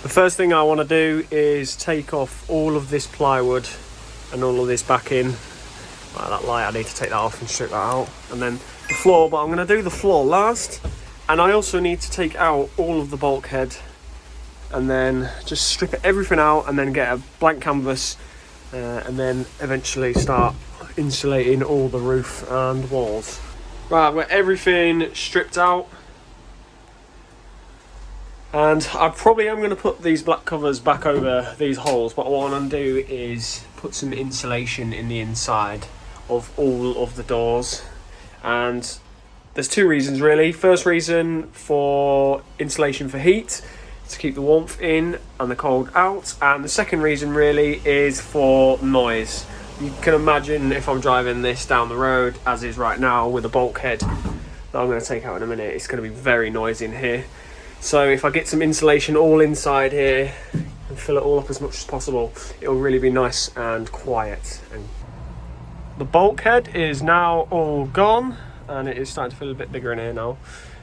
The first thing I want to do is take off all of this plywood and all of this back in. Like that light, I need to take that off and strip that out. And then the floor, but I'm going to do the floor last. And I also need to take out all of the bulkhead and then just strip everything out and then get a blank canvas and then eventually start insulating all the roof and walls. Right, I've got everything stripped out. And I probably am going to put these black covers back over these holes, but what I want to do is put some insulation in the inside of all of the doors. And there's two reasons really. First reason, for insulation for heat, to keep the warmth in and the cold out. And the second reason really is for noise. You can imagine if I'm driving this down the road, as is right now, with a bulkhead that I'm going to take out in a minute, it's going to be very noisy in here. So if I get some insulation all inside here and fill it all up as much as possible, it'll really be nice and quiet. And the bulkhead is now all gone and it is starting to feel a bit bigger in here now.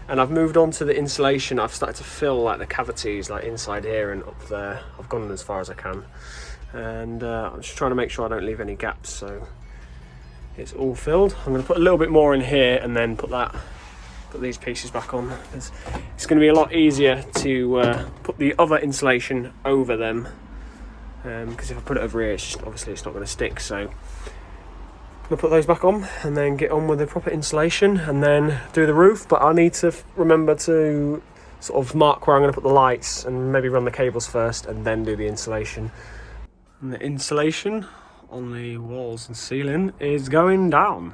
And I've moved on to the insulation. I've started to fill like the cavities like inside here and up there. I've gone as far as I can. And I'm just trying to make sure I don't leave any gaps, so it's all filled. I'm going to put a little bit more in here and then put these pieces back on. It's going to be a lot easier to put the other insulation over them, because if I put it over here, obviously it's not going to stick. So I'm going to put those back on and then get on with the proper insulation and then do the roof. But I need to remember to sort of mark where I'm going to put the lights and maybe run the cables first and then do the insulation. And the insulation on the walls and ceiling is going down,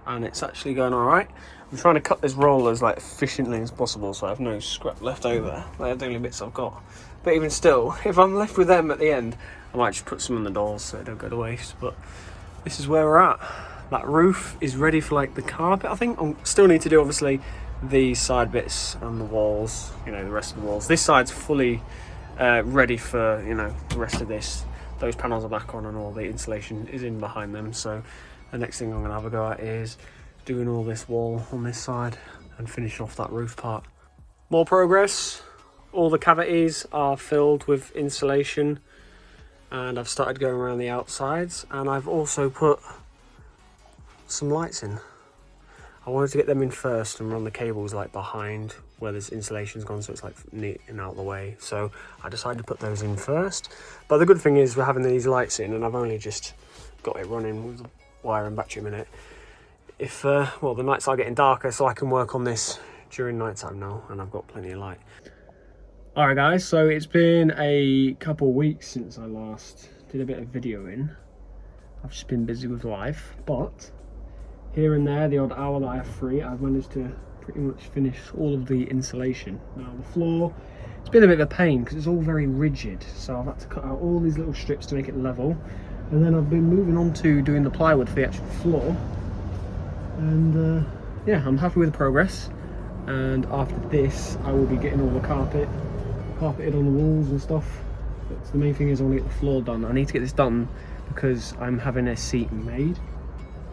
and it's actually going all right. I'm trying to cut this roll as like efficiently as possible so I have no scrap left over. They're the only bits I've got. But even still, if I'm left with them at the end, I might just put some in the doors so they don't go to waste. But this is where we're at. That roof is ready for like the carpet, I think. I still need to do obviously the side bits and the walls, you know, the rest of the walls. This side's fully ready for, you know, the rest of this. Those panels are back on and all the insulation is in behind them. So the next thing I'm going to have a go at is doing all this wall on this side and finish off that roof part. More progress. All the cavities are filled with insulation and I've started going around the outsides, and I've also put some lights in. I wanted to get them in first and run the cables like behind where this insulation's gone, so it's like neat and out of the way. So I decided to put those in first. But the good thing is we're having these lights in and I've only just got it running with the wire and battery in it. If well, the nights are getting darker, so I can work on this during night time now, and I've got plenty of light. All right guys, so it's been a couple of weeks since I last did a bit of videoing. I've just been busy with life, but here and there, the odd hour that I have free, I've managed to pretty much finish all of the insulation. Now the floor, it's been a bit of a pain because it's all very rigid, so I've had to cut out all these little strips to make it level, and then I've been moving on to doing the plywood for the actual floor. And yeah, I'm happy with the progress, and after this I will be getting all the carpeted on the walls and stuff. But the main thing is I want to get the floor done. I need to get this done because I'm having a seat made,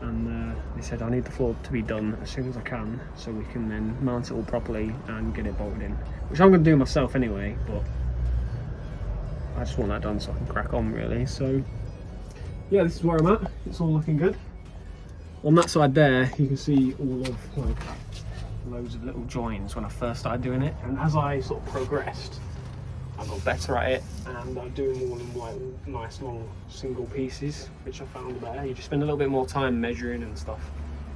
and they said I need the floor to be done as soon as I can so we can then mount it all properly and get it bolted in, which I'm going to do myself anyway, but I just want that done so I can crack on really. So yeah, this is where I'm at. It's all looking good. On that side there, you can see all of like loads of little joins when I first started doing it, and as I sort of progressed, I got better at it, and I'm doing all in like nice long single pieces, which I found better. You just spend a little bit more time measuring and stuff,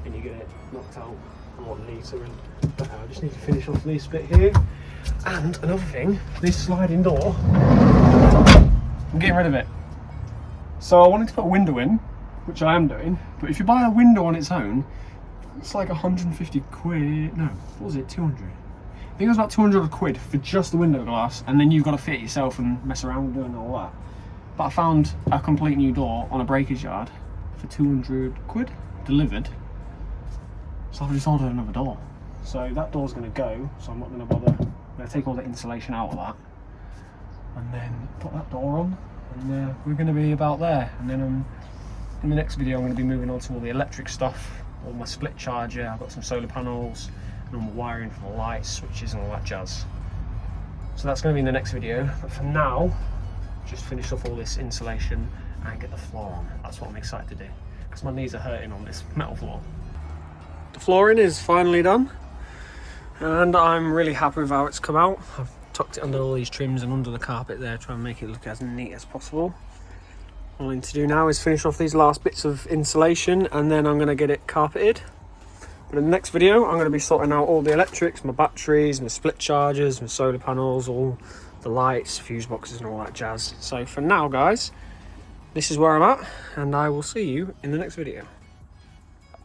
and you get it knocked out a lot neater. And I just need to finish off this bit here. And another thing, this sliding door, I'm getting rid of it. So I wanted to put a window in, which I am doing, but if you buy a window on its own, it's like 150 quid, no, what was it, 200? I think it was about 200 quid for just the window glass, and then you've got to fit it yourself and mess around with doing all that. But I found a complete new door on a breakage yard for 200 quid, delivered. So I've just ordered another door. So that door's going to go, so I'm not going to bother. I'm going to take all the insulation out of that, and then put that door on, and we're going to be about there. And then in the next video I'm going to be moving on to all the electric stuff, all my split charger, I've got some solar panels, and all my wiring for the lights, switches and all that jazz. So So that's going to be in the next video, but for now, just finish off all this insulation and get the floor on. That's what I'm excited to do, because my knees are hurting on this metal floor. The flooring is finally done, and I'm really happy with how it's come out. I've tucked it under all these trims and under the carpet there, trying to make it look as neat as possible. All I need to do now is finish off these last bits of insulation, and then I'm going to get it carpeted. But in the next video, I'm going to be sorting out all the electrics, my batteries, my split chargers, my solar panels, all the lights, fuse boxes and all that jazz. So for now, guys, this is where I'm at, and I will see you in the next video.